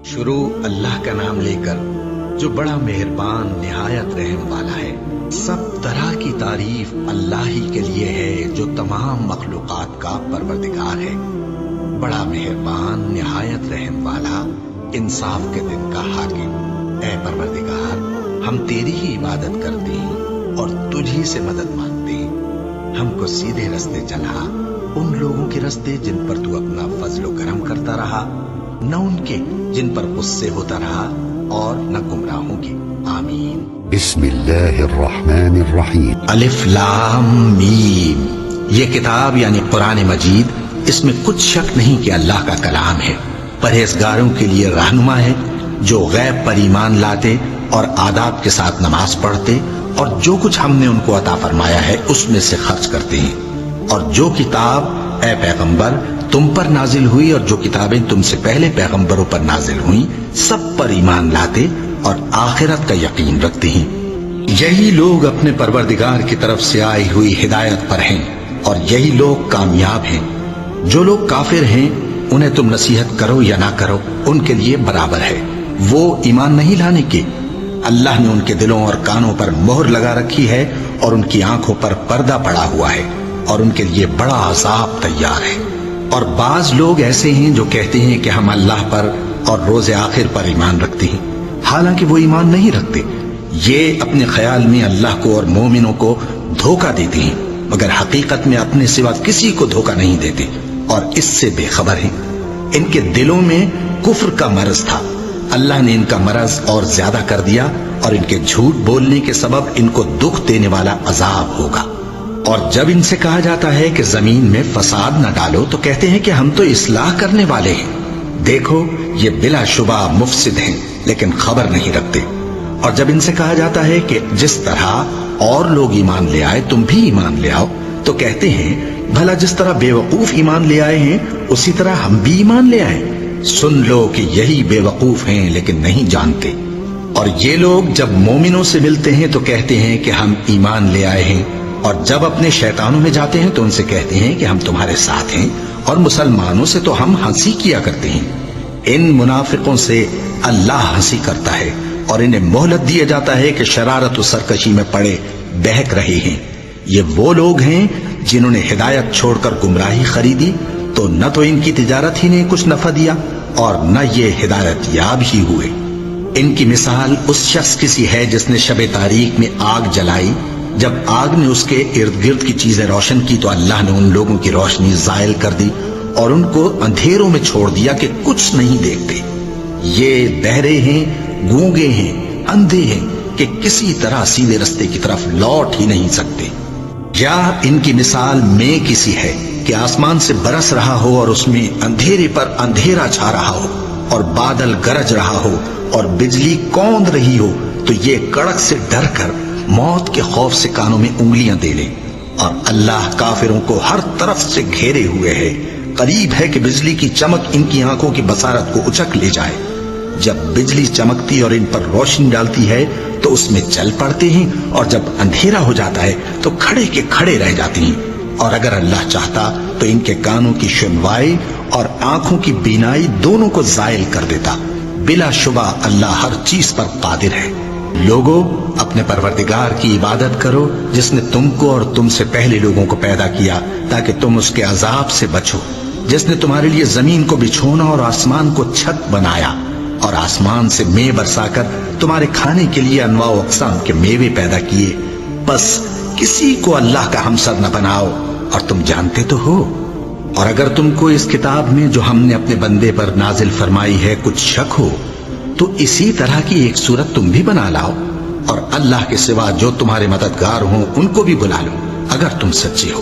شروع اللہ کا نام لے کر جو بڑا مہربان نہایت رحم والا ہے۔ سب طرح کی تعریف اللہ ہی کے لیے ہے جو تمام مخلوقات کا پروردگار ہے، بڑا مہربان نہایت رحم والا، انصاف کے دن کا حاکم۔ اے پروردگار، ہم تیری ہی عبادت کرتے ہیں اور تجھ ہی سے مدد مانگتے ہیں۔ ہم کو سیدھے رستے چلا، ان لوگوں کے رستے جن پر تو اپنا فضل و کرم کرتا رہا، نہ ان کے جن پر غصے ہوتا رہا، اور نہ گمراہوں کے۔ آمین۔ بسم اللہ الرحمن الرحیم۔ الف لام میم۔ یہ کتاب یعنی قرآن مجید، اس میں کچھ شک نہیں کہ اللہ کا کلام ہے، پرہیزگاروں کے لیے رہنما ہے، جو غیب پر ایمان لاتے اور آداب کے ساتھ نماز پڑھتے اور جو کچھ ہم نے ان کو عطا فرمایا ہے اس میں سے خرچ کرتے ہیں، اور جو کتاب اے پیغمبر تم پر نازل ہوئی اور جو کتابیں تم سے پہلے پیغمبروں پر نازل ہوئیں سب پر ایمان لاتے اور آخرت کا یقین رکھتے ہیں۔ یہی لوگ اپنے پروردگار کی طرف سے آئی ہوئی ہدایت پر ہیں اور یہی لوگ کامیاب ہیں۔ جو لوگ کافر ہیں انہیں تم نصیحت کرو یا نہ کرو ان کے لیے برابر ہے، وہ ایمان نہیں لانے کے۔ اللہ نے ان کے دلوں اور کانوں پر مہر لگا رکھی ہے اور ان کی آنکھوں پر پردہ پڑا ہوا ہے، اور ان کے لیے بڑا عذاب تیار ہے۔ اور بعض لوگ ایسے ہیں جو کہتے ہیں کہ ہم اللہ پر اور روز آخر پر ایمان رکھتے ہیں، حالانکہ وہ ایمان نہیں رکھتے۔ یہ اپنے خیال میں اللہ کو اور مومنوں کو دھوکہ دیتے ہیں، مگر حقیقت میں اپنے سوا کسی کو دھوکہ نہیں دیتے اور اس سے بے خبر ہیں۔ ان کے دلوں میں کفر کا مرض تھا، اللہ نے ان کا مرض اور زیادہ کر دیا، اور ان کے جھوٹ بولنے کے سبب ان کو دکھ دینے والا عذاب ہوگا۔ اور جب ان سے کہا جاتا ہے کہ زمین میں فساد نہ ڈالو تو کہتے ہیں کہ ہم تو اصلاح کرنے والے ہیں۔ دیکھو یہ بلا شبہ مفسد ہیں لیکن خبر نہیں رکھتے۔ اور جب ان سے کہا جاتا ہے کہ جس طرح اور لوگ ایمان لے آئے تم بھی ایمان لے آؤ تو کہتے ہیں بھلا جس طرح بے وقوف ایمان لے آئے ہیں اسی طرح ہم بھی ایمان لے آئے۔ سن لو کہ یہی بے وقوف ہیں لیکن نہیں جانتے۔ اور یہ لوگ جب مومنوں سے ملتے ہیں تو کہتے ہیں کہ ہم ایمان لے آئے ہیں، اور جب اپنے شیطانوں میں جاتے ہیں تو ان سے کہتے ہیں کہ ہم تمہارے ساتھ ہیں، اور مسلمانوں سے تو ہم ہنسی کیا کرتے ہیں۔ ان منافقوں سے اللہ ہنسی کرتا ہے اور انہیں مہلت دیا جاتا ہے کہ شرارت و سرکشی میں پڑے بہک رہے ہیں۔ یہ وہ لوگ ہیں جنہوں نے ہدایت چھوڑ کر گمراہی خریدی، تو نہ تو ان کی تجارت ہی نے کچھ نفع دیا اور نہ یہ ہدایت یاب ہی ہوئے۔ ان کی مثال اس شخص کی سی ہے جس نے شب تاریک میں آگ جلائی، جب آگ نے اس کے ارد گرد کی چیزیں روشن کی تو اللہ نے ان لوگوں کی روشنی زائل کر دی اور ان کو اندھیروں میں چھوڑ دیا کہ کچھ نہیں دیکھتے۔ یہ بہرے ہیں، گونگے ہیں، اندھے ہیں کہ کسی طرح سیدھے رستے کی طرف لوٹ ہی نہیں سکتے۔ یا ان کی مثال میں کسی ہے کہ آسمان سے برس رہا ہو اور اس میں اندھیرے پر اندھیرا چھا رہا ہو اور بادل گرج رہا ہو اور بجلی کوند رہی ہو، تو یہ کڑک سے ڈر کر موت کے خوف سے کانوں میں انگلیاں دے لے۔ اور اللہ کافروں کو ہر طرف سے گھیرے ہوئے ہے، قریب ہے کہ بجلی کی چمک ان کی آنکھوں کی بصارت کو اچک لے جائے۔ جب بجلی چمکتی اور ان پر روشنی ڈالتی ہے تو اس میں چل پڑتے ہیں، اور جب اندھیرا ہو جاتا ہے تو کھڑے کے کھڑے رہ جاتے ہیں۔ اور اگر اللہ چاہتا تو ان کے کانوں کی سنوائی اور آنکھوں کی بینائی دونوں کو زائل کر دیتا۔ بلا شبہ اللہ ہر چیز پر قادر ہے۔ لوگوں، اپنے پروردگار کی عبادت کرو جس نے تم کو اور تم سے پہلے لوگوں کو پیدا کیا تاکہ تم اس کے عذاب سے بچو، جس نے تمہارے لیے زمین کو بچھونا اور آسمان کو چھت بنایا، اور آسمان سے مے برسا کر تمہارے کھانے کے لیے انواع و اقسام کے میوے پیدا کیے۔ بس کسی کو اللہ کا ہمسر نہ بناؤ، اور تم جانتے تو ہو۔ اور اگر تم کو اس کتاب میں جو ہم نے اپنے بندے پر نازل فرمائی ہے کچھ شک ہو تو اسی طرح کی ایک صورت تم بھی بنا لاؤ، اور اللہ کے سوا جو تمہارے مددگار ہوں ان کو بھی بلا لو اگر تم سچے ہو۔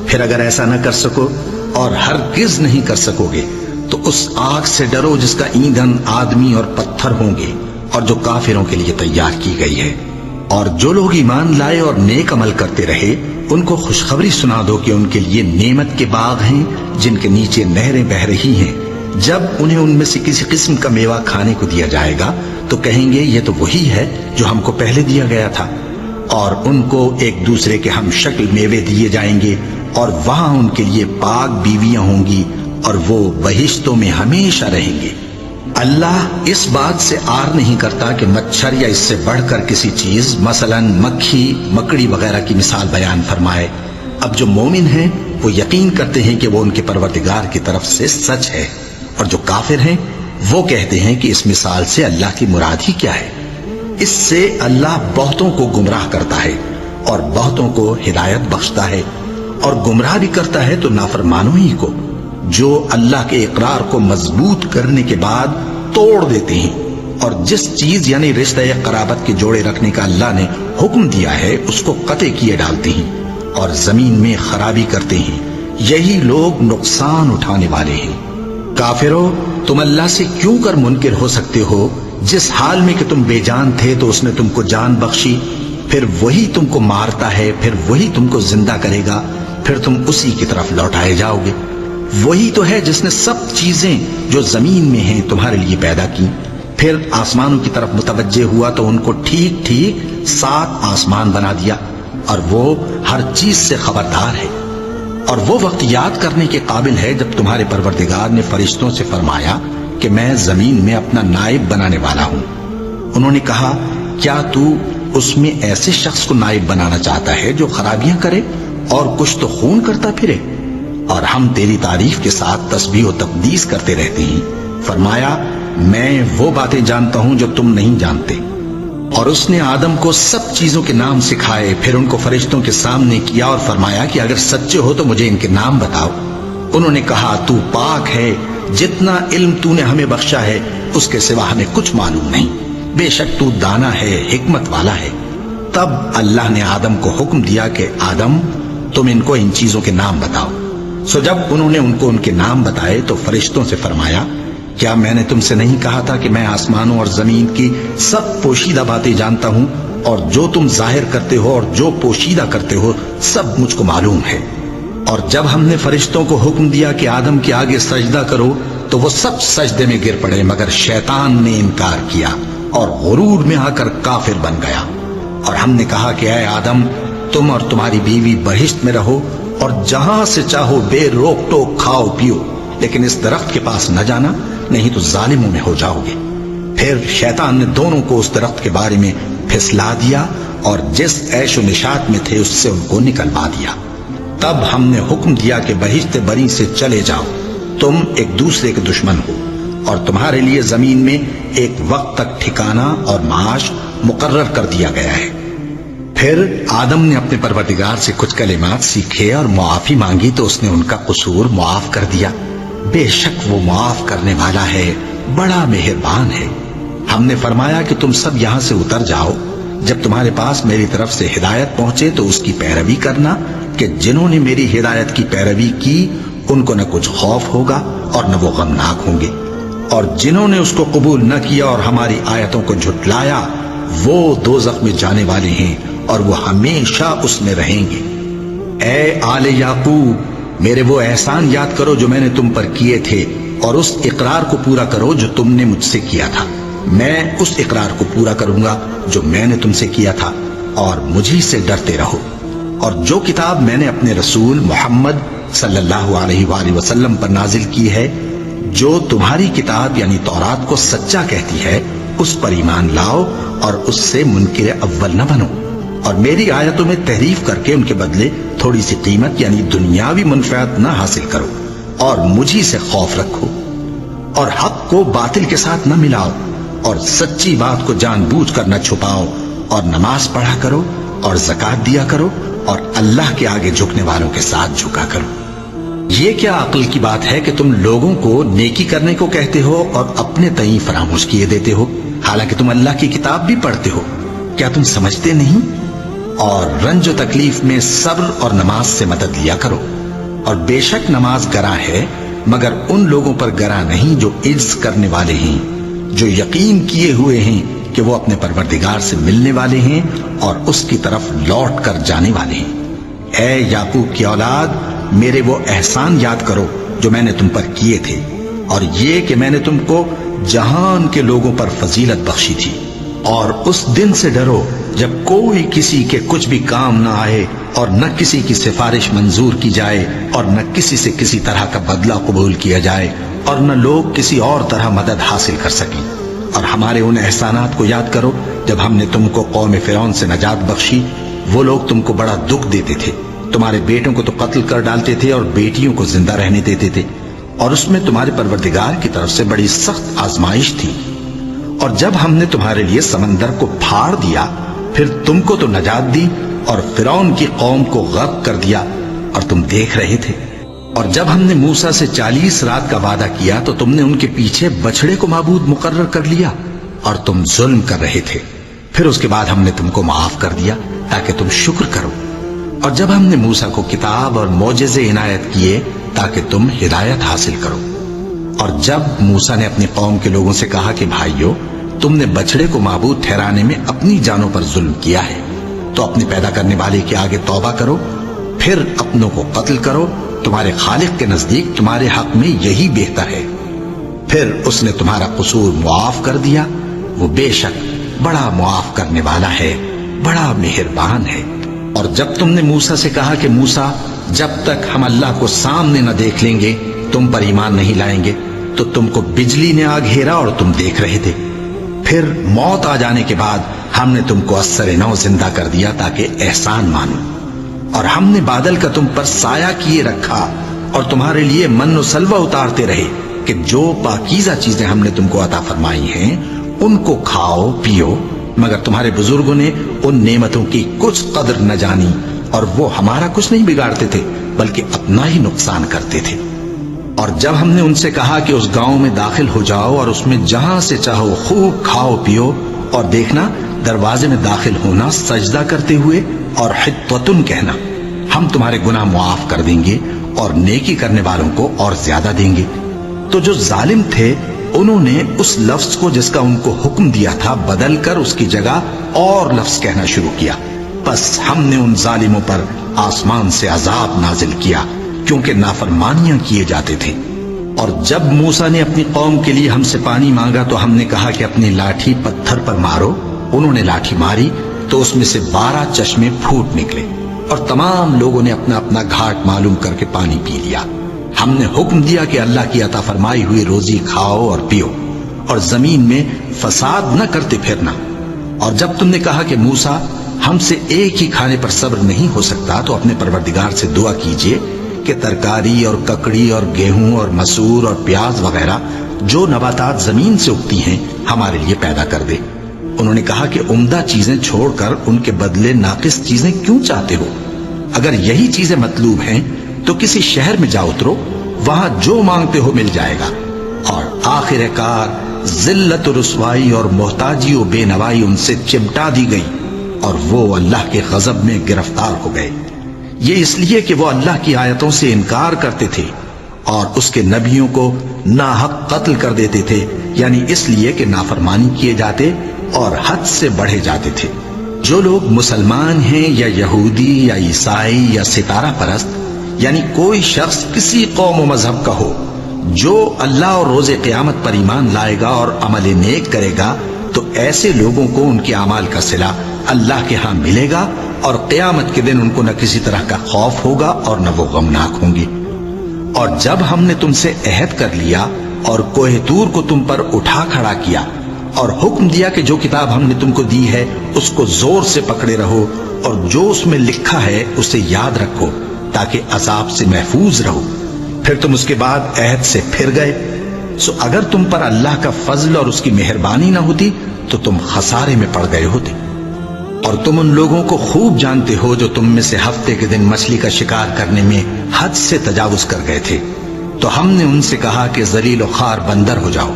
پھر اگر ایسا نہ کر سکو اور ہرگز نہیں کر سکو گے تو اس آگ سے ڈرو جس کا ایندھن آدمی اور پتھر ہوں گے اور جو کافروں کے لیے تیار کی گئی ہے۔ اور جو لوگ ایمان لائے اور نیک عمل کرتے رہے ان کو خوشخبری سنا دو کہ ان کے لیے نعمت کے باغ ہیں جن کے نیچے نہریں بہ رہی ہیں۔ جب انہیں ان میں سے کسی قسم کا میوہ کھانے کو دیا جائے گا تو کہیں گے یہ تو وہی ہے جو ہم کو پہلے دیا گیا تھا، اور ان کو ایک دوسرے کے ہم شکل میوے دیے جائیں گے، اور وہاں ان کے لیے پاک بیویاں ہوں گی اور وہ بہشتوں میں ہمیشہ رہیں گے۔ اللہ اس بات سے آر نہیں کرتا کہ مچھر یا اس سے بڑھ کر کسی چیز مثلا مکھی مکڑی وغیرہ کی مثال بیان فرمائے۔ اب جو مومن ہیں وہ یقین کرتے ہیں کہ وہ ان کے پروردگار کی طرف سے سچ ہے، اور جو کافر ہیں وہ کہتے ہیں کہ اس مثال سے اللہ کی مراد ہی کیا ہے۔ اس سے اللہ بہتوں کو گمراہ کرتا ہے اور بہتوں کو ہدایت بخشتا ہے، اور گمراہ بھی کرتا ہے تو نافرمانوں ہی کو، جو اللہ کے اقرار کو مضبوط کرنے کے بعد توڑ دیتے ہیں، اور جس چیز یعنی رشتہ قرابت کے جوڑے رکھنے کا اللہ نے حکم دیا ہے اس کو قطع کیے ڈالتے ہیں اور زمین میں خرابی کرتے ہیں۔ یہی لوگ نقصان اٹھانے والے ہیں۔ کافرو، تم اللہ سے کیوں کر منکر ہو سکتے ہو؟ جس حال میں کہ تم بے جان تھے تو اس نے تم کو جان بخشی، پھر وہی تم کو مارتا ہے، پھر وہی تم کو زندہ کرے گا، پھر تم اسی کی طرف لوٹائے جاؤ گے۔ وہی تو ہے جس نے سب چیزیں جو زمین میں ہیں تمہارے لیے پیدا کی، پھر آسمانوں کی طرف متوجہ ہوا تو ان کو ٹھیک ٹھیک 7 آسمان بنا دیا، اور وہ ہر چیز سے خبردار ہے۔ اور وہ وقت یاد کرنے کے قابل ہے جب تمہارے پروردگار نے فرشتوں سے فرمایا کہ میں زمین میں اپنا نائب بنانے والا ہوں۔ انہوں نے کہا، کیا تو اس میں ایسے شخص کو نائب بنانا چاہتا ہے جو خرابیاں کرے اور کچھ تو خون کرتا پھرے؟ اور ہم تیری تعریف کے ساتھ تسبیح و تقدیس کرتے رہتے ہیں۔ فرمایا، میں وہ باتیں جانتا ہوں جو تم نہیں جانتے۔ اور اس نے آدم کو سب چیزوں کے نام سکھائے، پھر ان کو فرشتوں کے سامنے کیا اور فرمایا کہ اگر سچے ہو تو مجھے ان کے نام بتاؤ۔ انہوں نے کہا، تو پاک ہے، جتنا علم تو نے ہمیں بخشا ہے اس کے سوا ہمیں کچھ معلوم نہیں، بے شک تو دانا ہے، حکمت والا ہے۔ تب اللہ نے آدم کو حکم دیا کہ آدم، تم ان کو ان چیزوں کے نام بتاؤ۔ سو جب انہوں نے ان کو ان کے نام بتائے تو فرشتوں سے فرمایا، کیا میں نے تم سے نہیں کہا تھا کہ میں آسمانوں اور زمین کی سب پوشیدہ باتیں جانتا ہوں، اور جو تم ظاہر کرتے ہو اور جو پوشیدہ کرتے ہو سب مجھ کو معلوم ہے۔ اور جب ہم نے فرشتوں کو حکم دیا کہ آدم کے آگے سجدہ کرو تو وہ سب سجدے میں گر پڑے، مگر شیطان نے انکار کیا اور غرور میں آ کر کافر بن گیا۔ اور ہم نے کہا کہ اے آدم، تم اور تمہاری بیوی بہشت میں رہو اور جہاں سے چاہو بے روک ٹوک کھاؤ پیو، لیکن اس درخت کے پاس نہ جانا، نہیں تو ظالموں میں ہو جاؤ گے۔ پھر شیطان نے دونوں کو اس درخت کے بارے میں پھسلا دیا اور جس عیش و نشاط میں تھے اس سے ان کو نکلوا دیا۔ تب ہم نے حکم دیا کہ بہشت بری سے چلے جاؤ، تم ایک دوسرے کے دشمن ہو، اور تمہارے لیے زمین میں ایک وقت تک ٹھکانہ اور معاش مقرر کر دیا گیا ہے۔ پھر آدم نے اپنے پروردگار سے کچھ کلمات سیکھے اور معافی مانگی تو اس نے ان کا قصور معاف کر دیا۔ بے شک وہ معاف کرنے والا ہے، بڑا مہربان ہے۔ ہم نے فرمایا کہ تم سب یہاں سے اتر جاؤ، جب تمہارے پاس میری طرف سے ہدایت پہنچے تو اس کی پیروی کرنا، کہ جنہوں نے میری ہدایت کی پیروی کی ان کو نہ کچھ خوف ہوگا اور نہ وہ غمناک ہوں گے، اور جنہوں نے اس کو قبول نہ کیا اور ہماری آیتوں کو جھٹلایا وہ دوزخ میں جانے والے ہیں اور وہ ہمیشہ اس میں رہیں گے۔ اے آل یعقوب، میرے وہ احسان یاد کرو جو میں نے تم پر کیے تھے، اور اس اقرار کو پورا کرو جو تم نے مجھ سے کیا تھا۔ میں اس اقرار کو پورا کروں گا جو میں نے تم سے کیا تھا، اور مجھی سے ڈرتے رہو۔ اور جو کتاب میں نے اپنے رسول محمد صلی اللہ علیہ وآلہ وسلم پر نازل کی ہے، جو تمہاری کتاب یعنی تورات کو سچا کہتی ہے، اس پر ایمان لاؤ اور اس سے منکر اول نہ بنو، اور میری آیتوں میں تحریف کر کے ان کے بدلے تھوڑی سی قیمت یعنی دنیاوی منفعت نہ حاصل کرو، اور مجھی سے خوف رکھو، اور حق کو باطل کے ساتھ نہ ملاؤ، اور سچی بات کو جان بوجھ کر نہ چھپاؤ، اور نماز پڑھا کرو اور زکوٰۃ دیا کرو، اور اللہ کے آگے جھکنے والوں کے ساتھ جھکا کرو۔ یہ کیا عقل کی بات ہے کہ تم لوگوں کو نیکی کرنے کو کہتے ہو اور اپنے تئیں فراموش کیے دیتے ہو، حالانکہ تم اللہ کی کتاب بھی پڑھتے ہو؟ کیا تم سمجھتے نہیں؟ اور رنج و تکلیف میں صبر اور نماز سے مدد لیا کرو، اور بے شک نماز گراں ہے، مگر ان لوگوں پر گراں نہیں جو عجز کرنے والے ہیں، جو یقین کیے ہوئے ہیں کہ وہ اپنے پروردگار سے ملنے والے ہیں اور اس کی طرف لوٹ کر جانے والے ہیں۔ اے یعقوب کی اولاد، میرے وہ احسان یاد کرو جو میں نے تم پر کیے تھے، اور یہ کہ میں نے تم کو جہان کے لوگوں پر فضیلت بخشی تھی۔ اور اس دن سے ڈرو جب کوئی کسی کے کچھ بھی کام نہ آئے، اور نہ کسی کی سفارش منظور کی جائے، اور نہ کسی سے کسی طرح کا بدلہ قبول کیا جائے، اور نہ لوگ کسی اور طرح مدد حاصل کر سکیں۔ اور ہمارے ان احسانات کو یاد کرو جب ہم نے تم کو قوم فرعون سے نجات بخشی۔ وہ لوگ تم کو بڑا دکھ دیتے تھے، تمہارے بیٹوں کو تو قتل کر ڈالتے تھے اور بیٹیوں کو زندہ رہنے دیتے تھے، اور اس میں تمہارے پروردگار کی طرف سے بڑی سخت آزمائش تھی۔ اور جب ہم نے تمہارے لیے سمندر کو پھاڑ دیا، پھر تم کو تو نجات دی اور فرعون کی قوم کو غرق کر دیا، اور تم دیکھ رہے تھے۔ اور جب ہم نے موسیٰ سے 40 رات کا وعدہ کیا تو تم نے ان کے پیچھے بچڑے کو معبود مقرر کر لیا، اور تم ظلم کر رہے تھے۔ پھر اس کے بعد ہم نے تم کو معاف کر دیا تاکہ تم شکر کرو۔ اور جب ہم نے موسیٰ کو کتاب اور معجزے عنایت کیے تاکہ تم ہدایت حاصل کرو۔ اور جب موسیٰ نے اپنی قوم کے لوگوں سے کہا کہ بھائیو، تم نے بچڑے کو معبود ٹھہرانے میں اپنی جانوں پر ظلم کیا ہے، تو اپنے پیدا کرنے والے کے آگے توبہ کرو، پھر اپنوں کو قتل کرو، تمہارے خالق کے نزدیک تمہارے حق میں یہی بہتر ہے۔ پھر اس نے تمہارا قصور معاف کر دیا، وہ بے شک بڑا معاف کرنے والا ہے، بڑا مہربان ہے۔ اور جب تم نے موسیٰ سے کہا کہ موسیٰ، جب تک ہم اللہ کو سامنے نہ دیکھ لیں گے تم پر ایمان نہیں لائیں گے، تو تم کو بجلی نے آ گھیرا اور تم دیکھ رہے تھے۔ پھر موت آ جانے کے بعد ہم نے تم کو اثر نو زندہ کر دیا تاکہ احسان مانو۔ اور ہم نے بادل کا تم پر سایہ کیے رکھا اور تمہارے لیے من و سلوہ اتارتے رہے کہ جو پاکیزہ چیزیں ہم نے تم کو عطا فرمائی ہیں ان کو کھاؤ پیو، مگر تمہارے بزرگوں نے ان نعمتوں کی کچھ قدر نہ جانی، اور وہ ہمارا کچھ نہیں بگاڑتے تھے بلکہ اپنا ہی نقصان کرتے تھے۔ اور جب ہم نے ان سے کہا کہ اس گاؤں میں داخل ہو جاؤ اور اس میں جہاں سے چاہو خوب کھاؤ پیو، اور دیکھنا دروازے میں داخل ہونا سجدہ کرتے ہوئے اور حطوتن کہنا، ہم تمہارے گناہ معاف کر دیں گے اور نیکی کرنے والوں کو اور زیادہ دیں گے۔ تو جو ظالم تھے انہوں نے اس لفظ کو جس کا ان کو حکم دیا تھا بدل کر اس کی جگہ اور لفظ کہنا شروع کیا، بس ہم نے ان ظالموں پر آسمان سے عذاب نازل کیا کیونکہ نافرمانیاں کیے جاتے تھے۔ اور جب موسیٰ نے اپنی قوم کے لیے ہم سے پانی مانگا تو ہم نے کہا کہ اپنی لاٹھی پتھر پر مارو۔ انہوں نے لاٹھی ماری تو اس میں سے 12 چشمے پھوٹ نکلے، اور تمام لوگوں نے اپنا اپنا گھاٹ معلوم کر کے پانی پی لیا۔ ہم نے حکم دیا کہ اللہ کی عطا فرمائی ہوئی روزی کھاؤ اور پیو، اور زمین میں فساد نہ کرتے پھرنا۔ اور جب تم نے کہا کہ موسیٰ، ہم سے ایک ہی کھانے پر صبر نہیں ہو سکتا، تو اپنے پروردگار سے دعا کیجئے کہ ترکاری اور ککڑی اور گیہوں اور مسور اور پیاز وغیرہ جو نباتات زمین سے اگتی ہیں ہمارے لیے پیدا کر دے۔ انہوں نے کہا کہ عمدہ چیزیں چھوڑ کر ان کے بدلے ناقص چیزیں کیوں چاہتے ہو؟ اگر یہی چیزیں مطلوب ہیں تو کسی شہر میں جا اترو، وہاں جو مانگتے ہو مل جائے گا۔ اور آخر کار ذلت و رسوائی اور محتاجی و بے نوائی ان سے چمٹا دی گئی، اور وہ اللہ کے غضب میں گرفتار ہو گئے۔ یہ اس لیے کہ وہ اللہ کی آیتوں سے انکار کرتے تھے اور اس کے نبیوں کو ناحق قتل کر دیتے تھے، یعنی اس لیے کہ نافرمانی کیے جاتے اور حد سے بڑھے جاتے تھے۔ جو لوگ مسلمان ہیں یا یہودی یا عیسائی یا ستارہ پرست، یعنی کوئی شخص کسی قوم و مذہب کا ہو، جو اللہ اور روز قیامت پر ایمان لائے گا اور عمل نیک کرے گا، تو ایسے لوگوں کو ان کے اعمال کا صلہ اللہ کے ہاں ملے گا، اور قیامت کے دن ان کو نہ کسی طرح کا خوف ہوگا اور نہ وہ غمناک ہوں گے۔ اور جب ہم نے تم سے عہد کر لیا اور کوہ طور کو تم پر اٹھا کھڑا کیا اور حکم دیا کہ جو کتاب ہم نے تم کو دی ہے اس کو زور سے پکڑے رہو، اور جو اس میں لکھا ہے اسے یاد رکھو تاکہ عذاب سے محفوظ رہو، پھر تم اس کے بعد عہد سے پھر گئے، سو اگر تم پر اللہ کا فضل اور اس کی مہربانی نہ ہوتی تو تم خسارے میں پڑ گئے ہوتے۔ اور تم ان لوگوں کو خوب جانتے ہو جو تم میں سے ہفتے کے دن مچھلی کا شکار کرنے میں حد سے تجاوز کر گئے تھے، تو ہم نے ان سے کہا کہ ذلیل و خوار بندر ہو جاؤ،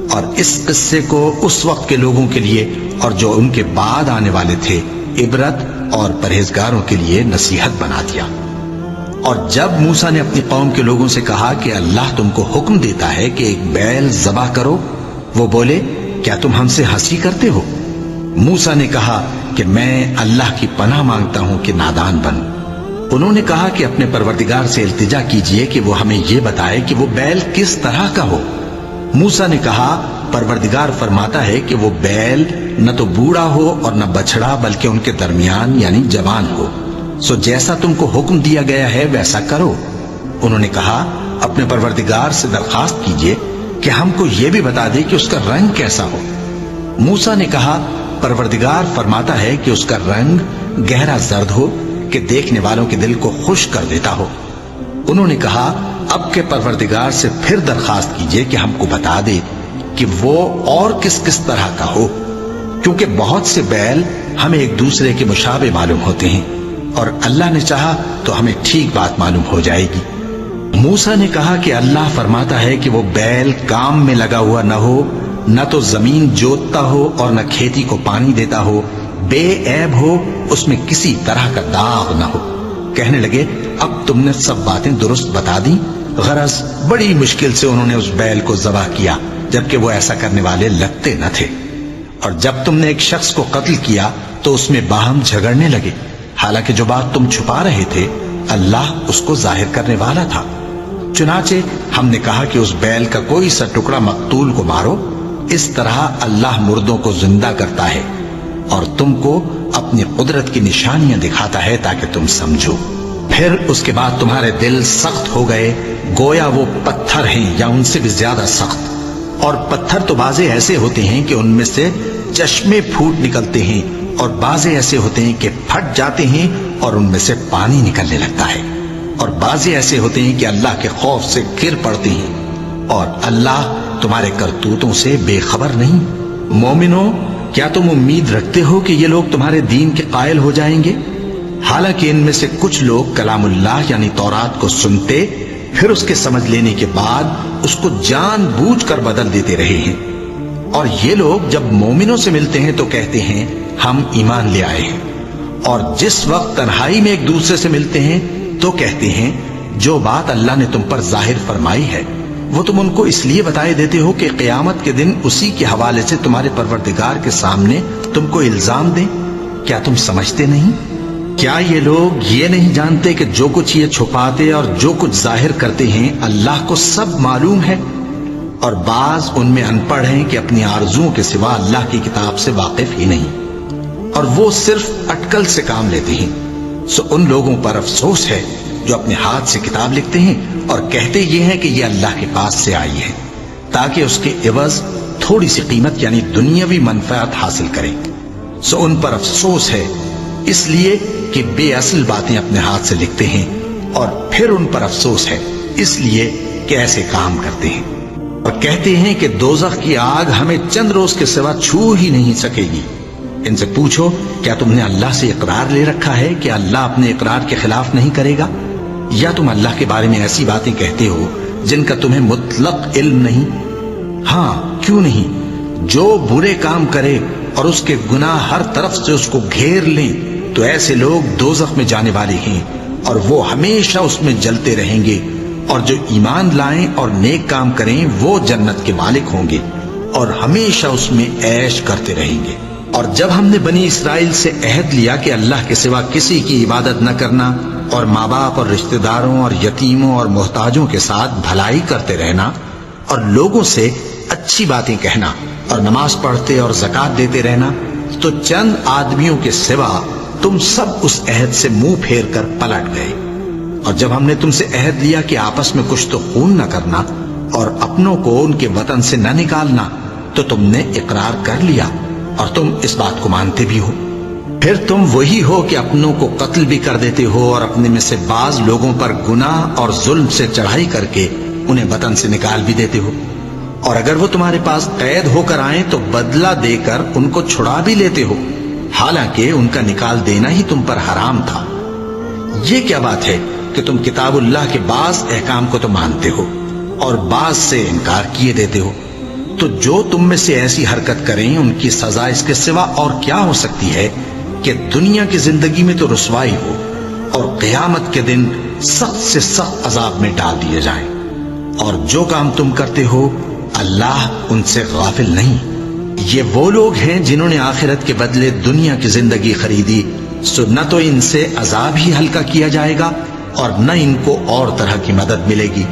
اور اس قصے کو اس وقت کے لوگوں کے لیے اور جو ان کے بعد آنے والے تھے عبرت اور پرہیزگاروں کے لیے نصیحت بنا دیا۔ اور جب موسیٰ نے اپنی قوم کے لوگوں سے کہا کہ اللہ تم کو حکم دیتا ہے کہ ایک بیل ذبح کرو، وہ بولے کیا تم ہم سے ہنسی کرتے ہو؟ موسیٰ نے کہا کہ میں اللہ کی پناہ مانگتا ہوں کہ نادان بنوں۔ انہوں نے کہا کہ اپنے پروردگار سے التجا کیجئے کہ وہ ہمیں یہ بتائے کہ وہ بیل کس طرح کا ہو۔ موسیٰ نے کہا پروردگار فرماتا ہے کہ وہ بیل نہ تو بوڑھا ہو اور نہ بچڑا بلکہ ان کے درمیان یعنی جوان ہو، سو جیسا تم کو حکم دیا گیا ہے ویسا کرو۔ انہوں نے کہا اب اپنے پروردگار سے درخواست کیجئے کہ ہم کو یہ بھی بتا دے کہ اس کا رنگ کیسا ہو۔ موسیٰ نے کہا پروردگار فرماتا ہے کہ اس کا رنگ گہرا زرد ہو کہ دیکھنے والوں کے دل کو خوش کر دیتا ہو۔ انہوں نے کہا اب کے پروردگار سے پھر درخواست کیجئے کہ ہم کو بتا دے کہ وہ اور کس کس طرح کا ہو، کیونکہ بہت سے بیل ہمیں ایک دوسرے کے مشابہ معلوم ہوتے ہیں، اور اللہ نے چاہا تو ہمیں ٹھیک بات معلوم ہو جائے گی۔ موسیٰ نے کہا کہ اللہ فرماتا ہے کہ وہ بیل کام میں لگا ہوا نہ ہو، نہ تو زمین جوتتا ہو اور نہ کھیتی کو پانی دیتا ہو، بے عیب ہو، اس میں کسی طرح کا داغ نہ ہو۔ کہنے لگے اب تم نے سب باتیں درست بتا دیں۔ غرض بڑی مشکل سے انہوں نے اس بیل کو ذبح کیا، جبکہ وہ ایسا کرنے والے لگتے نہ تھے۔ اور جب تم نے ایک شخص کو قتل کیا تو اس میں باہم جھگڑنے لگے، حالانکہ جو بات تم چھپا رہے تھے اللہ اس کو ظاہر کرنے والا تھا۔ چنانچہ ہم نے کہا کہ اس بیل کا کوئی سا ٹکڑا مقتول کو مارو، اس طرح اللہ مردوں کو زندہ کرتا ہے اور تم کو اپنی قدرت کی نشانیاں دکھاتا ہے تاکہ تم سمجھو۔ پھر اس کے بعد تمہارے دل سخت ہو گئے، گویا وہ پتھر ہیں یا ان سے بھی زیادہ سخت۔ اور پتھر تو بعضے ایسے ہوتے ہیں کہ ان میں سے چشمے پھوٹ نکلتے ہیں، اور بعضے ایسے ہوتے ہیں کہ پھٹ جاتے ہیں اور ان میں سے پانی نکلنے لگتا ہے، اور بعضے ایسے ہوتے ہیں کہ اللہ کے خوف سے گر پڑتے ہیں، اور اللہ تمہارے کرتوتوں سے بے خبر نہیں۔ مومنو، کیا تم امید رکھتے ہو کہ یہ لوگ تمہارے دین کے قائل ہو جائیں گے؟ حالانکہ ان میں سے کچھ لوگ کلام اللہ یعنی تورات کو سنتے، پھر اس کے سمجھ لینے کے بعد اس کو جان بوجھ کر بدل دیتے رہے ہیں۔ اور یہ لوگ جب مومنوں سے ملتے ہیں تو کہتے ہیں ہم ایمان لے آئے ہیں، اور جس وقت تنہائی میں ایک دوسرے سے ملتے ہیں تو کہتے ہیں جو بات اللہ نے تم پر ظاہر فرمائی ہے وہ تم ان کو اس لیے بتائے دیتے ہو کہ قیامت کے دن اسی کے حوالے سے تمہارے پروردگار کے سامنے تم کو الزام دیں۔ کیا تم سمجھتے نہیں؟ کیا یہ لوگ یہ نہیں جانتے کہ جو کچھ یہ چھپاتے اور جو کچھ ظاہر کرتے ہیں اللہ کو سب معلوم ہے؟ اور بعض ان میں ان پڑھ ہیں کہ اپنی آرزوؤں کے سوا اللہ کی کتاب سے واقف ہی نہیں، اور وہ صرف اٹکل سے کام لیتے ہیں۔ سو ان لوگوں پر افسوس ہے جو اپنے ہاتھ سے کتاب لکھتے ہیں اور کہتے یہ ہیں کہ یہ اللہ کے پاس سے آئی ہے، تاکہ اس کے عوض تھوڑی سی قیمت یعنی دنیاوی منفعت حاصل کریں۔ سو ان پر افسوس ہے اس لیے کہ بے اصل باتیں اپنے ہاتھ سے لکھتے ہیں، اور پھر ان پر افسوس ہے اس لیے کہ ایسے کام کرتے ہیں، اور کہتے ہیں کہ دوزخ کی آگ ہمیں چند روز کے سوا چھو ہی نہیں سکے گی۔ ان سے پوچھو کیا تم نے اللہ سے اقرار لے رکھا ہے کہ اللہ اپنے اقرار کے خلاف نہیں کرے گا؟ یا تم اللہ کے بارے میں ایسی باتیں کہتے ہو جن کا تمہیں مطلق علم نہیں؟ ہاں کیوں نہیں، جو برے کام کرے اور اس کے گناہ ہر طرف سے اس کو گھیر لیں تو ایسے لوگ دوزخ میں جانے والے ہیں، اور وہ ہمیشہ اس میں جلتے رہیں گے، اور جو ایمان لائیں اور نیک کام کریں وہ جنت کے مالک ہوں گے اور ہمیشہ اس میں عیش کرتے رہیں گے۔ اور جب ہم نے بنی اسرائیل سے عہد لیا کہ اللہ کے سوا کسی کی عبادت نہ کرنا، اور ماں باپ اور رشتہ داروں اور یتیموں اور محتاجوں کے ساتھ بھلائی کرتے رہنا، اور لوگوں سے اچھی باتیں کہنا، اور نماز پڑھتے اور زکوٰۃ دیتے رہنا، تو چند آدمیوں کے سوا تم سب اس عہد سے منہ پھیر کر پلٹ گئے۔ اور جب ہم نے تم سے عہد لیا کہ آپس میں کچھ تو خون نہ کرنا اور اپنوں کو ان کے وطن سے نہ نکالنا، تو تم نے اقرار کر لیا اور تم اس بات کو مانتے بھی ہو۔ پھر تم وہی ہو کہ اپنوں کو قتل بھی کر دیتے ہو، اور اپنے میں سے بعض لوگوں پر گناہ اور ظلم سے چڑھائی کر کے انہیں وطن سے نکال بھی دیتے ہو، اور اگر وہ تمہارے پاس قید ہو کر آئیں تو بدلہ دے کر ان کو چھڑا بھی لیتے ہو، حالانکہ ان کا نکال دینا ہی تم پر حرام تھا۔ یہ کیا بات ہے کہ تم کتاب اللہ کے بعض احکام کو تو مانتے ہو اور بعض سے انکار کیے دیتے ہو؟ تو جو تم میں سے ایسی حرکت کریں ان کی سزا اس کے سوا اور کیا ہو سکتی ہے کہ دنیا کی زندگی میں تو رسوائی ہو اور قیامت کے دن سخت سے سخت عذاب میں ڈال دیے جائیں۔ اور جو کام تم کرتے ہو اللہ ان سے غافل نہیں۔ یہ وہ لوگ ہیں جنہوں نے آخرت کے بدلے دنیا کی زندگی خریدی، سو نہ تو ان سے عذاب ہی ہلکا کیا جائے گا اور نہ ان کو اور طرح کی مدد ملے گی۔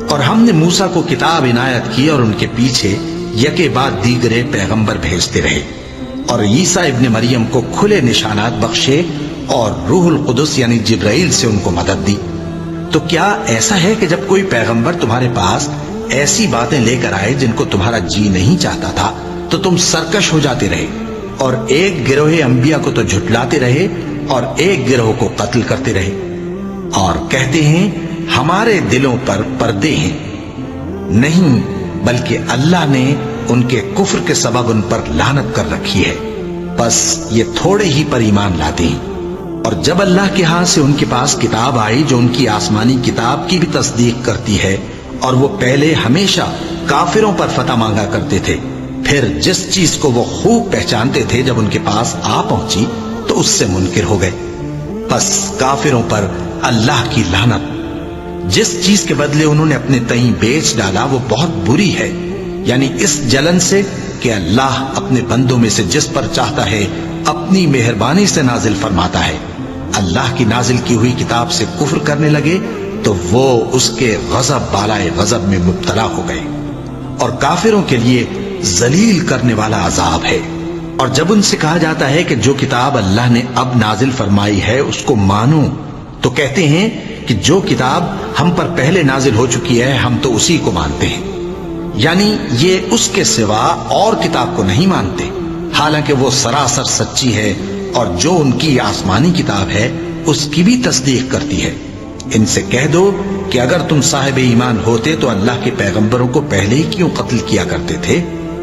اور ہم نے موسیٰ کو کتاب عنایت کی اور ان کے پیچھے یکے بعد دیگرے پیغمبر بھیجتے رہے، اور عیسیٰ ابن مریم کو کھلے نشانات بخشے اور روح القدس یعنی جبرائیل سے ان کو مدد دی۔ تو کیا ایسا ہے کہ جب کوئی پیغمبر تمہارے پاس ایسی باتیں لے کر آئے جن کو تمہارا جی نہیں چاہتا تھا تو تم سرکش ہو جاتے رہے اور ایک گروہ انبیاء کو تو جھٹلاتے رہے اور ایک گروہ کو قتل کرتے رہے اور کہتے ہیں ہمارے دلوں پر پردے ہیں؟ نہیں، بلکہ اللہ نے ان کے کفر کے سبب ان پر لعنت کر رکھی ہے، بس یہ تھوڑے ہی پر ایمان لاتے ہیں۔ اور جب اللہ کے ہاں سے ان کے پاس کتاب آئی جو ان کی آسمانی کتاب کی بھی تصدیق کرتی ہے، اور وہ پہلے ہمیشہ کافروں پر فتح مانگا کرتے تھے، پھر جس چیز کو وہ خوب پہچانتے تھے جب ان کے پاس آ پہنچی تو اس سے منکر ہو گئے، بس کافروں پر اللہ کی لعنت۔ جس چیز کے بدلے انہوں نے اپنے تئیں بیچ ڈالا وہ بہت بری ہے، یعنی اس جلن سے کہ اللہ اپنے بندوں میں سے جس پر چاہتا ہے اپنی مہربانی سے نازل فرماتا ہے۔ اللہ کی نازل کی ہوئی کتاب سے کفر کرنے لگے تو وہ اس کے غضب بالائے غضب میں مبتلا ہو گئے، اور کافروں کے لیے ذلیل کرنے والا عذاب ہے۔ اور جب ان سے کہا جاتا ہے کہ جو کتاب اللہ نے اب نازل فرمائی ہے اس کو مانو، تو کہتے ہیں کہ جو کتاب ہم پر پہلے نازل ہو چکی ہے ہم تو اسی کو مانتے ہیں، یعنی یہ اس کے سوا اور کتاب کو نہیں مانتے، حالانکہ وہ سراسر سچی ہے، اور جو ان کی آسمانی کتاب ہے اس کی بھی تصدیق کرتی ہے۔ ان سے کہہ دو کہ اگر تم صاحب ایمان ہوتے تو اللہ کے پیغمبروں کو پہلے ہی کیوں قتل کیا کرتے تھے؟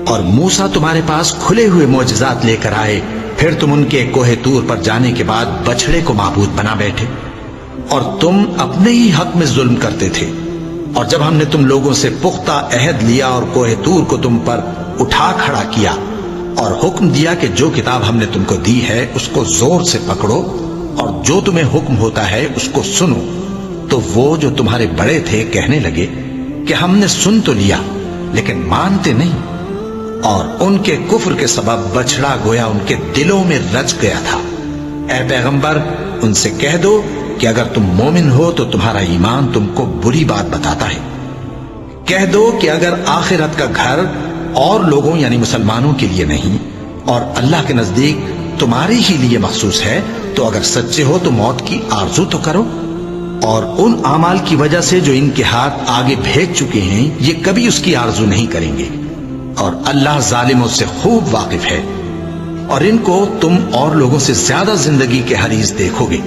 اور موسیٰ تمہارے پاس کھلے ہوئے معجزات لے کر آئے، پھر تم ان کے کوہ طور پر جانے کے بعد بچڑے کو معبود بنا بیٹھے، اور تم اپنے ہی حق میں ظلم کرتے تھے۔ اور جب ہم نے تم لوگوں سے پختہ عہد لیا اور کوہ طور کو تم پر اٹھا کھڑا کیا اور حکم دیا کہ جو کتاب ہم نے تم کو دی ہے اس کو زور سے پکڑو اور جو تمہیں حکم ہوتا ہے اس کو سنو، تو وہ جو تمہارے بڑے تھے کہنے لگے کہ ہم نے سن تو لیا لیکن مانتے نہیں، اور ان کے کفر کے سبب بچڑا گویا ان کے دلوں میں رچ گیا تھا۔ اے پیغمبر ان سے کہہ دو کہ اگر تم مومن ہو تو تمہارا ایمان تم کو بری بات بتاتا ہے۔ کہہ دو کہ اگر آخرت کا گھر اور لوگوں یعنی مسلمانوں کے لیے نہیں اور اللہ کے نزدیک تمہارے ہی لیے مخصوص ہے تو اگر سچے ہو تو موت کی آرزو تو کرو، اور ان اعمال کی وجہ سے جو ان کے ہاتھ آگے بھیج چکے ہیں یہ کبھی اس کی آرزو نہیں کریں گے، اور اللہ ظالموں سے خوب واقف ہے۔ اور ان کو تم اور لوگوں سے زیادہ زندگی کے حریص دیکھو گے،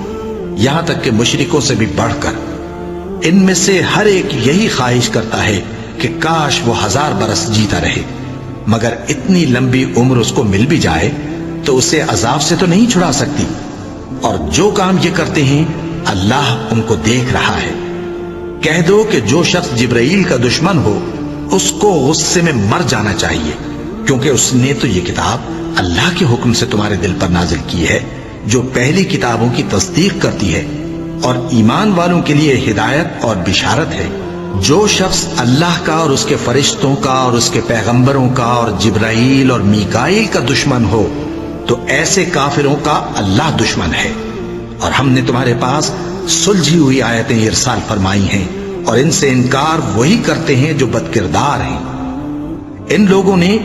یہاں تک کہ مشرکوں سے بھی بڑھ کر۔ ان میں سے ہر ایک یہی خواہش کرتا ہے کہ کاش وہ 1000 برس جیتا رہے، مگر اتنی لمبی عمر اس کو مل بھی جائے تو اسے عذاب سے تو نہیں چھڑا سکتی، اور جو کام یہ کرتے ہیں اللہ ان کو دیکھ رہا ہے۔ کہہ دو کہ جو شخص جبرائیل کا دشمن ہو اس کو غصے میں مر جانا چاہیے، کیونکہ اس نے تو یہ کتاب اللہ کے حکم سے تمہارے دل پر نازل کی ہے جو پہلی کتابوں کی تصدیق کرتی ہے، اور ایمان والوں کے لیے ہدایت اور بشارت ہے۔ جو شخص اللہ کا اور اس کے فرشتوں کا اور اس کے پیغمبروں کا اور جبرائیل اور میکائیل کا دشمن ہو تو ایسے کافروں کا اللہ دشمن ہے۔ اور ہم نے تمہارے پاس سلجھی ہوئی آیتیں ارسال فرمائی ہیں، اور ان سے انکار وہی کرتے ہیں جو بد کردار ہیں۔ ان لوگوں نے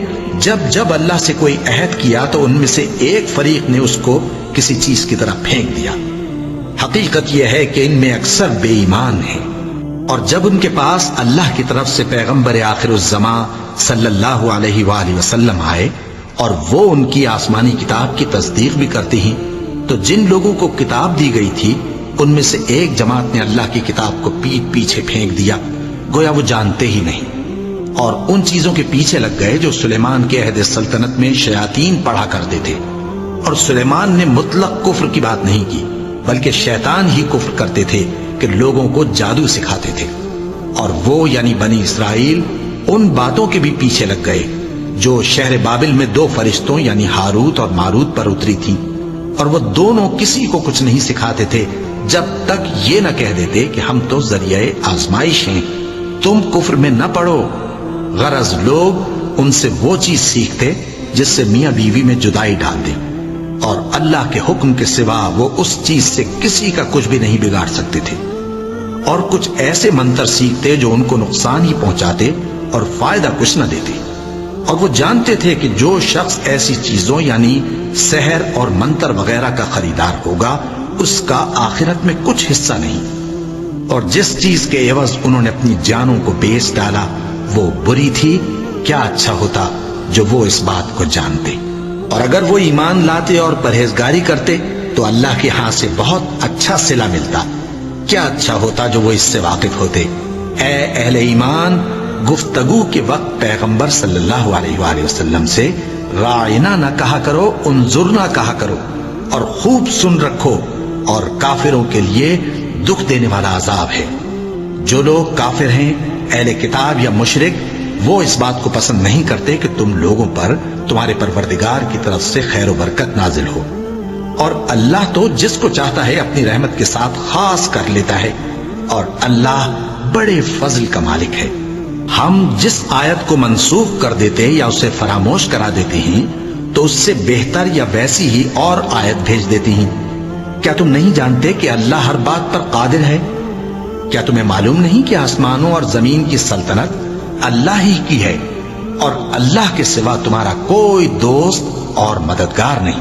جب اللہ سے کوئی عہد کیا تو ان میں سے ایک فریق نے اس کو کسی چیز کی طرح پھینک دیا۔ حقیقت یہ ہے کہ ان میں اکثر بے ایمان ہیں، اور جب ان کے پاس اللہ کی طرف سے پیغمبر آخر الزماں صلی اللہ علیہ وآلہ وسلم آئے اور وہ ان کی آسمانی کتاب کی تصدیق بھی کرتی ہیں، تو جن لوگوں کو کتاب دی گئی تھی ان میں سے ایک جماعت نے اللہ کی کتاب کو پیٹ پیچھے پھینک دیا، گویا وہ جانتے ہی نہیں، اور ان چیزوں کے پیچھے لگ گئے جو سلیمان کے عہد سلطنت میں شیاطین پڑھا کرتے تھے۔ اور سلیمان نے مطلق کفر کی بات نہیں کی، بلکہ شیطان ہی کفر کرتے تھے کہ لوگوں کو جادو سکھاتے تھے، اور وہ یعنی بنی اسرائیل ان باتوں کے بھی پیچھے لگ گئے جو شہر بابل میں 2 فرشتوں یعنی ہاروت اور ماروت پر اتری تھیں، اور وہ دونوں کسی کو کچھ نہیں سکھاتے تھے جب تک یہ نہ کہہ دیتے کہ ہم تو ذریعہ آزمائش ہیں، تم کفر میں نہ پڑو۔ غرض لوگ ان سے وہ چیز سیکھتے جس سے میاں بیوی میں جدائی ڈال دیں، اور اللہ کے حکم کے سوا وہ اس چیز سے کسی کا کچھ بھی نہیں بگاڑ سکتے تھے، اور کچھ ایسے منتر سیکھتے جو ان کو نقصان ہی پہنچاتے اور فائدہ کچھ نہ دیتے۔ اور وہ جانتے تھے کہ جو شخص ایسی چیزوں یعنی سحر اور منتر وغیرہ کا خریدار ہوگا اس کا آخرت میں کچھ حصہ نہیں۔ اور جس چیز کے عوض انہوں نے اپنی جانوں کو بیچ ڈالا وہ بری تھی، کیا اچھا ہوتا جو وہ اس بات کو جانتے۔ اور اگر وہ ایمان لاتے اور پرہیزگاری کرتے تو اللہ کے ہاں سے بہت اچھا صلہ ملتا، کیا اچھا ہوتا جو وہ اس سے واقف ہوتے۔ اے اہل ایمان، گفتگو کے وقت پیغمبر صلی اللہ علیہ وآلہ وسلم سے راعنا نہ کہا کرو، انظرنا کہا کرو، اور خوب سن رکھو، اور کافروں کے لیے دکھ دینے والا عذاب ہے۔ جو لوگ کافر ہیں، اہل کتاب یا مشرک، وہ اس بات کو پسند نہیں کرتے کہ تم لوگوں پر تمہارے پروردگار کی طرف سے خیر و برکت نازل ہو، اور اللہ تو جس کو چاہتا ہے اپنی رحمت کے ساتھ خاص کر لیتا ہے، اور اللہ بڑے فضل کا مالک ہے۔ ہم جس آیت کو منسوخ کر دیتے یا اسے فراموش کرا دیتے ہیں تو اس سے بہتر یا ویسی ہی اور آیت بھیج دیتی ہیں۔ کیا تم نہیں جانتے کہ اللہ ہر بات پر قادر ہے؟ کیا تمہیں معلوم نہیں کہ آسمانوں اور زمین کی سلطنت اللہ ہی کی ہے، اور اللہ کے سوا تمہارا کوئی دوست اور مددگار نہیں؟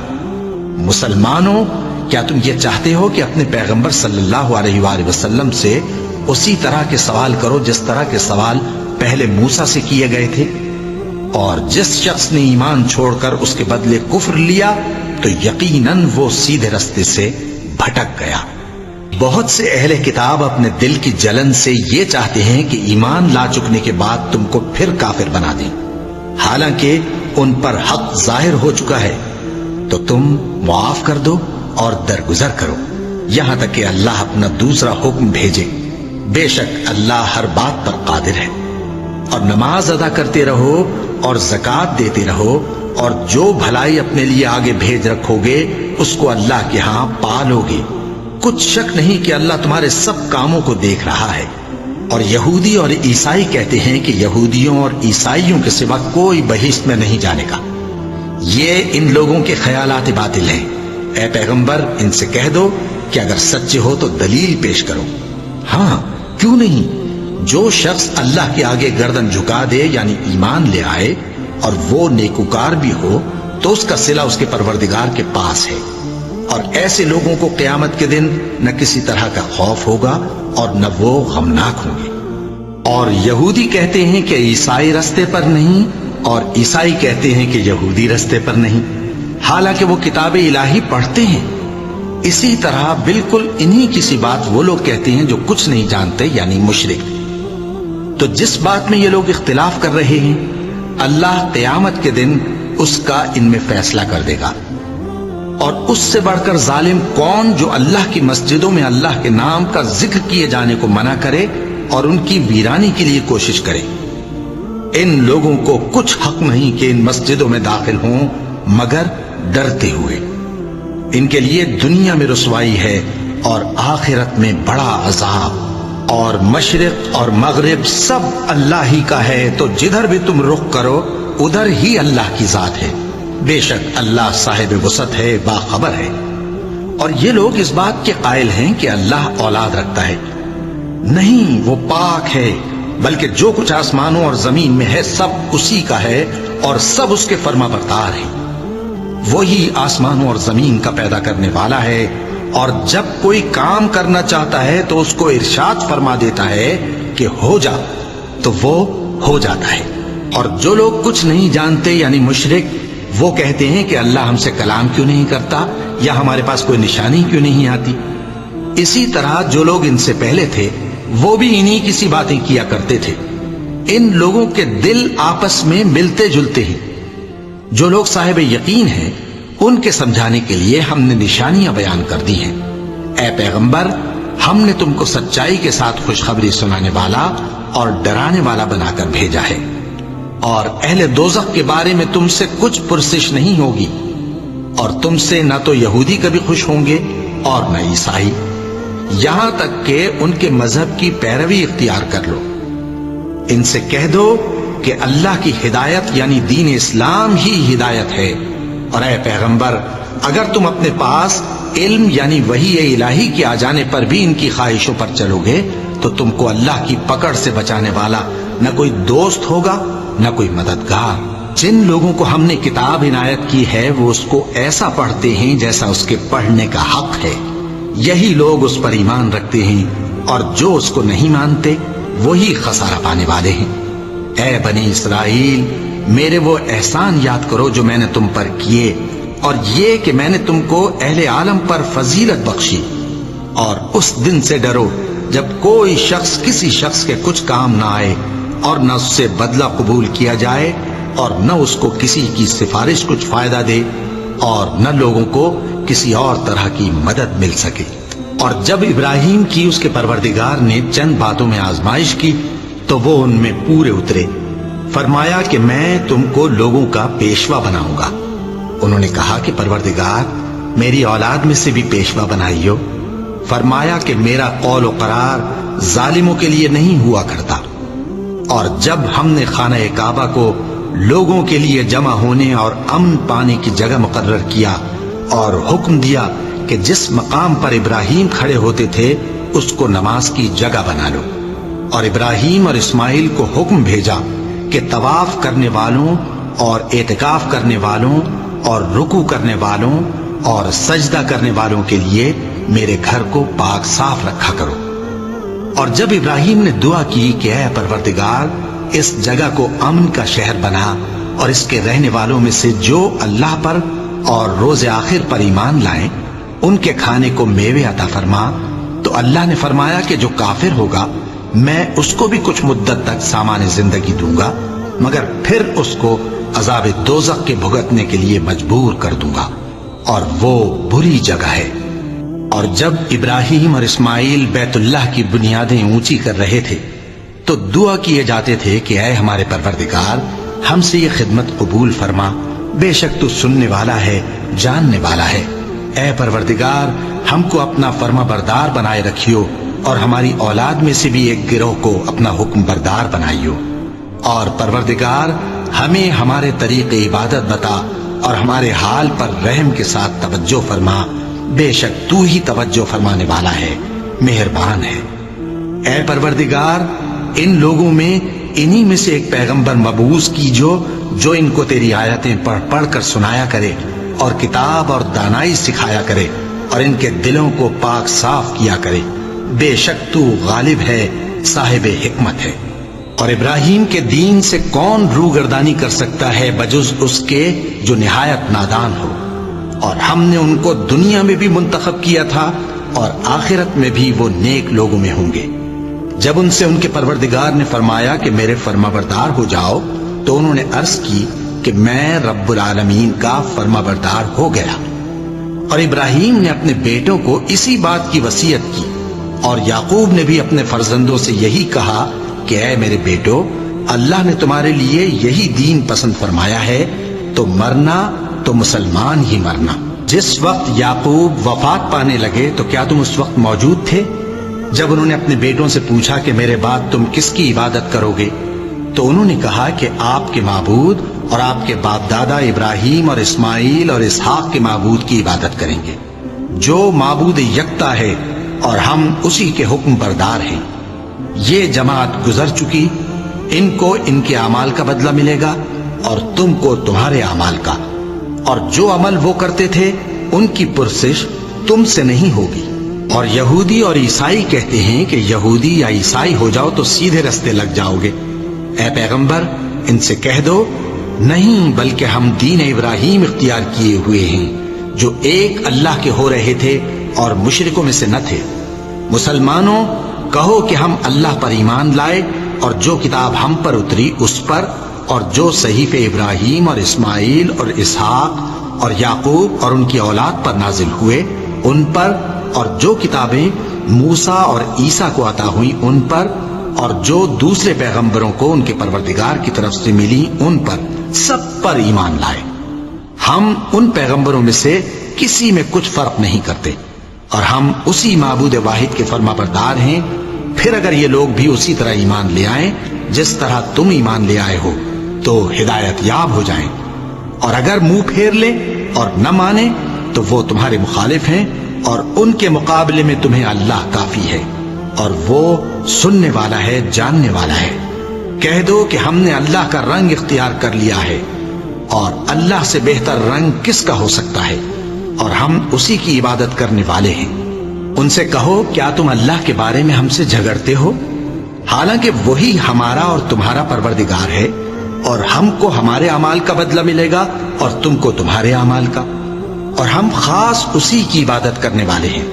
مسلمانوں، کیا تم یہ چاہتے ہو کہ اپنے پیغمبر صلی اللہ علیہ وآلہ وسلم سے اسی طرح کے سوال کرو جس طرح کے سوال پہلے موسیٰ سے کیے گئے تھے؟ اور جس شخص نے ایمان چھوڑ کر اس کے بدلے کفر لیا تو یقیناً وہ سیدھے رستے سے بھٹک گیا۔ بہت سے اہل کتاب اپنے دل کی جلن سے یہ چاہتے ہیں کہ ایمان لا چکنے کے بعد تم کو پھر کافر بنا دیں، حالانکہ ان پر حق ظاہر ہو چکا ہے، تو تم معاف کر دو اور درگزر کرو یہاں تک کہ اللہ اپنا دوسرا حکم بھیجے۔ بے شک اللہ ہر بات پر قادر ہے۔ اور نماز ادا کرتے رہو اور زکوٰۃ دیتے رہو، اور جو بھلائی اپنے لیے آگے بھیج رکھو گے اس کو اللہ کے ہاں پالو گے۔ کچھ شک نہیں کہ اللہ تمہارے سب کاموں کو دیکھ رہا ہے۔ اور یہودی اور عیسائی کہتے ہیں کہ یہودیوں اور عیسائیوں کے سوا کوئی بہشت میں نہیں جانے گا۔ یہ ان لوگوں کے خیالات باطل ہیں۔ اے پیغمبر، ان سے کہہ دو کہ اگر سچے ہو تو دلیل پیش کرو۔ ہاں، کیوں نہیں؟ جو شخص اللہ کے آگے گردن جھکا دے یعنی ایمان لے آئے اور وہ نیکوکار بھی ہو تو اس کا صلہ اس کے پروردگار کے پاس ہے، اور ایسے لوگوں کو قیامت کے دن نہ کسی طرح کا خوف ہوگا اور نہ وہ غمناک ہوں گے۔ اور یہودی کہتے ہیں کہ عیسائی رستے پر نہیں، اور عیسائی کہتے ہیں کہ یہودی رستے پر نہیں، حالانکہ وہ کتاب الہی پڑھتے ہیں۔ اسی طرح بالکل انہی کسی بات وہ لوگ کہتے ہیں جو کچھ نہیں جانتے یعنی مشرک۔ تو جس بات میں یہ لوگ اختلاف کر رہے ہیں اللہ قیامت کے دن اس کا ان میں فیصلہ کر دے گا۔ اور اس سے بڑھ کر ظالم کون جو اللہ کی مسجدوں میں اللہ کے نام کا ذکر کیے جانے کو منع کرے اور ان کی ویرانی کے لیے کوشش کرے۔ ان لوگوں کو کچھ حق نہیں کہ ان مسجدوں میں داخل ہوں مگر ڈرتے ہوئے۔ ان کے لیے دنیا میں رسوائی ہے اور آخرت میں بڑا عذاب۔ اور مشرق اور مغرب سب اللہ ہی کا ہے، تو جدھر بھی تم رخ کرو ادھر ہی اللہ کی ذات ہے۔ بے شک اللہ صاحب وسعت ہے، باخبر ہے۔ اور یہ لوگ اس بات کے قائل ہیں کہ اللہ اولاد رکھتا ہے۔ نہیں، وہ پاک ہے، بلکہ جو کچھ آسمانوں اور زمین میں ہے سب اسی کا ہے اور سب اس کے فرما بردار ہیں۔ وہی آسمانوں اور زمین کا پیدا کرنے والا ہے، اور جب کوئی کام کرنا چاہتا ہے تو اس کو ارشاد فرما دیتا ہے کہ ہو جا، تو وہ ہو جاتا ہے۔ اور جو لوگ کچھ نہیں جانتے یعنی مشرک، وہ کہتے ہیں کہ اللہ ہم سے کلام کیوں نہیں کرتا یا ہمارے پاس کوئی نشانی کیوں نہیں آتی۔ اسی طرح جو لوگ ان سے پہلے تھے وہ بھی انہی کسی باتیں کیا کرتے تھے۔ ان لوگوں کے دل آپس میں ملتے جلتے ہیں۔ جو لوگ صاحب یقین ہیں ان کے سمجھانے کے لیے ہم نے نشانیاں بیان کر دی ہیں۔ اے پیغمبر، ہم نے تم کو سچائی کے ساتھ خوشخبری سنانے والا اور ڈرانے والا بنا کر بھیجا ہے، اور اہل دوزخ کے بارے میں تم سے کچھ پرسش نہیں ہوگی، اور تم سے نہ تو یہودی کبھی خوش ہوں گے اور نہ عیسائی، یہاں تک کہ ان کے مذہب کی پیروی اختیار کر لو۔ ان سے کہہ دو کہ اللہ کی ہدایت یعنی دین اسلام ہی ہدایت ہے، اور اے پیغمبر، اگر تم اپنے پاس علم یعنی وحی الہی کے آ جانے پر بھی ان کی خواہشوں پر چلو گے تو تم کو اللہ کی پکڑ سے بچانے والا نہ کوئی دوست ہوگا نہ کوئی مددگار۔ جن لوگوں کو ہم نے کتاب عنایت کی ہے وہ اس کو ایسا پڑھتے ہیں جیسا اس کے پڑھنے کا حق ہے، یہی لوگ اس پر ایمان رکھتے ہیں اور جو اس کو نہیں مانتے وہی خسارہ پانے والے ہیں۔ اے بنی اسرائیل، میرے وہ احسان یاد کرو جو میں نے تم پر کیے، اور یہ کہ میں نے تم کو اہل عالم پر فضیلت بخشی، اور اس دن سے ڈرو جب کوئی شخص کسی شخص کے کچھ کام نہ آئے اور نہ اس سے بدلہ قبول کیا جائے، اور نہ اس کو کسی کی سفارش کچھ فائدہ دے، اور نہ لوگوں کو کسی اور طرح کی مدد مل سکے۔ اور جب ابراہیم کی اس کے پروردگار نے چند باتوں میں آزمائش کی تو وہ ان میں پورے اترے۔ فرمایا کہ میں تم کو لوگوں کا پیشوا بناؤں گا۔ انہوں نے کہا کہ پروردگار، میری اولاد میں سے بھی پیشوا بنائیو۔ فرمایا کہ میرا قول و قرار ظالموں کے لیے نہیں ہوا کرتا۔ اور جب ہم نے خانہ کعبہ کو لوگوں کے لیے جمع ہونے اور امن پانے کی جگہ مقرر کیا اور حکم دیا کہ جس مقام پر ابراہیم کھڑے ہوتے تھے اس کو نماز کی جگہ بنا لو، اور ابراہیم اور اسماعیل کو حکم بھیجا کہ طواف کرنے والوں اور اعتکاف کرنے والوں اور رکوع کرنے والوں اور سجدہ کرنے والوں کے لیے میرے گھر کو پاک صاف رکھا کرو۔ اور جب ابراہیم نے دعا کی کہ اے پروردگار، اس جگہ کو امن کا شہر بنا، اور اس کے رہنے والوں میں سے جو اللہ پر اور روز آخر پر ایمان لائیں ان کے کھانے کو میوے عطا فرما، تو اللہ نے فرمایا کہ جو کافر ہوگا میں اس کو بھی کچھ مدت تک سامان زندگی دوں گا، مگر پھر اس کو عذاب دوزخ کے بھگتنے کے لیے مجبور کر دوں گا، اور وہ بری جگہ ہے۔ اور جب ابراہیم اور اسماعیل بیت اللہ کی بنیادیں اونچی کر رہے تھے تو دعا کیے جاتے تھے کہ اے ہمارے پروردگار، ہم سے یہ خدمت قبول فرما، بے شک تو سننے والا ہے، جاننے والا ہے۔ اے پروردگار، ہم کو اپنا فرما بردار بنائے رکھیو، اور ہماری اولاد میں سے بھی ایک گروہ کو اپنا حکم بردار بنائیو۔ اور پروردگار، ہمیں ہمارے طریق عبادت بتا، اور ہمارے حال پر رحم کے ساتھ توجہ فرما، بے شک تو ہی توجہ فرمانے والا ہے، مہربان ہے۔ اے پروردگار، ان لوگوں میں انہی میں سے ایک پیغمبر مبعوث کیجو جو ان کو تیری آیتیں پڑھ پڑھ کر سنایا کرے، اور کتاب اور دانائی سکھایا کرے، اور ان کے دلوں کو پاک صاف کیا کرے، بے شک تو غالب ہے، صاحب حکمت ہے۔ اور ابراہیم کے دین سے کون روگردانی کر سکتا ہے بجز اس کے جو نہایت نادان ہو؟ اور ہم نے ان کو دنیا میں بھی منتخب کیا تھا، اور آخرت میں بھی وہ نیک لوگوں میں ہوں گے۔ جب ان سے ان کے پروردگار نے فرمایا کہ میرے فرما بردار ہو جاؤ، تو انہوں نے عرض کی کہ میں رب العالمین کا فرما بردار ہو گیا۔ اور ابراہیم نے اپنے بیٹوں کو اسی بات کی وصیت کی، اور یعقوب نے بھی اپنے فرزندوں سے یہی کہا کہ اے میرے بیٹو، اللہ نے تمہارے لیے یہی دین پسند فرمایا ہے، تو مرنا تو مسلمان ہی مرنا۔ جس وقت یعقوب وفات پانے لگے تو کیا تم اس وقت موجود تھے جب انہوں نے اپنے بیٹوں سے پوچھا کہ میرے بعد تم کس کی عبادت کرو گے؟ تو انہوں نے کہا کہ آپ کے معبود اور آپ کے باپ دادا ابراہیم اور اسماعیل اور اسحاق کے معبود کی عبادت کریں گے، جو معبود یکتا ہے، اور ہم اسی کے حکم بردار ہیں۔ یہ جماعت گزر چکی، ان کو ان کے اعمال کا بدلہ ملے گا، اور تم کو تمہارے اعمال کا، اور جو عمل وہ کرتے تھے ان کی پرسش تم سے نہیں ہوگی۔ اور یہودی اور عیسائی کہتے ہیں کہ یہودی یا عیسائی ہو جاؤ تو سیدھے رستے لگ جاؤ گے۔ اے پیغمبر، ان سے کہہ دو، نہیں، بلکہ ہم دین ابراہیم اختیار کیے ہوئے ہیں، جو ایک اللہ کے ہو رہے تھے اور مشرکوں میں سے نہ تھے۔ مسلمانوں، کہو کہ ہم اللہ پر ایمان لائے، اور جو کتاب ہم پر اتری اس پر، اور جو صحیفے ابراہیم اور اسماعیل اور اسحاق اور یعقوب اور ان کی اولاد پر نازل ہوئے ان پر، اور جو کتابیں موسیٰ اور عیسیٰ کو عطا ہوئیں ان پر، اور جو دوسرے پیغمبروں کو ان کے پروردگار کی طرف سے ملی ان پر، سب پر ایمان لائے۔ ہم ان پیغمبروں میں سے کسی میں کچھ فرق نہیں کرتے، اور ہم اسی معبود واحد کے فرما بردار ہیں۔ پھر اگر یہ لوگ بھی اسی طرح ایمان لے آئیں جس طرح تم ایمان لے آئے ہو تو ہدایت یاب ہو جائیں، اور اگر منہ پھیر لیں اور نہ مانیں تو وہ تمہارے مخالف ہیں، اور ان کے مقابلے میں تمہیں اللہ کافی ہے، اور وہ سننے والا ہے، جاننے والا ہے۔ کہہ دو کہ ہم نے اللہ کا رنگ اختیار کر لیا ہے، اور اللہ سے بہتر رنگ کس کا ہو سکتا ہے، اور ہم اسی کی عبادت کرنے والے ہیں۔ ان سے کہو کیا تم اللہ کے بارے میں ہم سے جھگڑتے ہو، حالانکہ وہی ہمارا اور تمہارا پروردگار ہے، اور ہم کو ہمارے اعمال کا بدلہ ملے گا اور تم کو تمہارے اعمال کا، اور ہم خاص اسی کی عبادت کرنے والے ہیں۔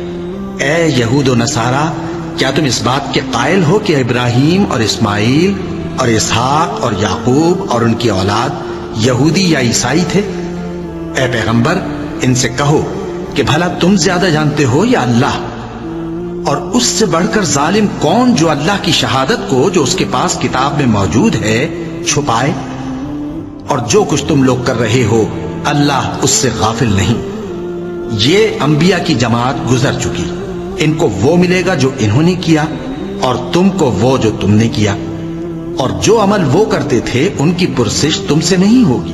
اے یہود و نصارا، کیا تم اس بات کے قائل ہو کہ ابراہیم اور اسماعیل اور اسحاق اور یعقوب اور ان کی اولاد یہودی یا عیسائی تھے؟ اے پیغمبر، ان سے کہو کہ بھلا تم زیادہ جانتے ہو یا اللہ؟ اور اس سے بڑھ کر ظالم کون جو اللہ کی شہادت کو جو اس کے پاس کتاب میں موجود ہے چھپائے؟ اور جو کچھ تم لوگ کر رہے ہو اللہ اس سے غافل نہیں۔ یہ انبیاء کی جماعت گزر چکی، ان کو وہ ملے گا جو انہوں نے کیا، اور تم کو وہ جو تم نے کیا، اور جو عمل وہ کرتے تھے ان کی پرسش تم سے نہیں ہوگی۔